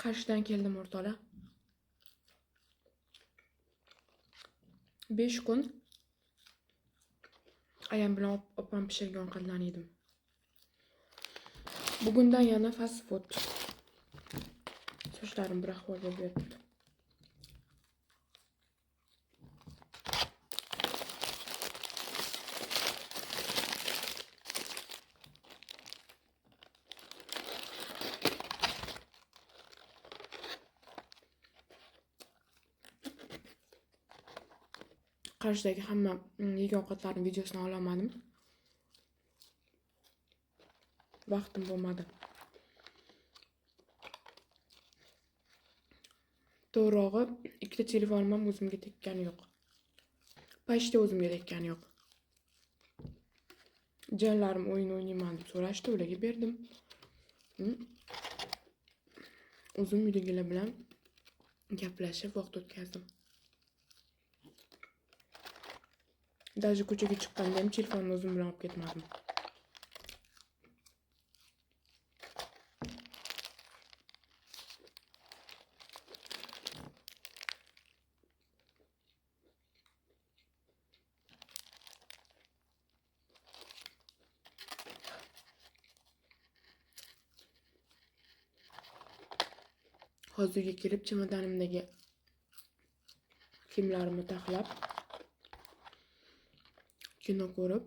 Qarshdan keldim o'rtoqlar. 5 kun ayam bilan opam pishirgan ovqatlarni yedim. Bugundan yana fast food. Sochlarim bir ahvolga berdi. Qarshidagi hamma yegan ovqatlarning videosini olamadim. Vaqtim bo'lmadi. To'g'rog'i, ikkita telefonim ham o'zimga tekkani yo'q. Pashta o'zimga tekkani yo'q. Janlarim o'yin o'ynayman deb so'rashdi, ularga berdim. O'zim uydagilar bilan gaplashib vaqt o'tkazdim. Даже ko'chaga chiqqanda ham telefonni o'zim bilan olib ketmadim. Hozirga kelib chemodanimdagi kiyimlarimni taxlab, kino ko'rib,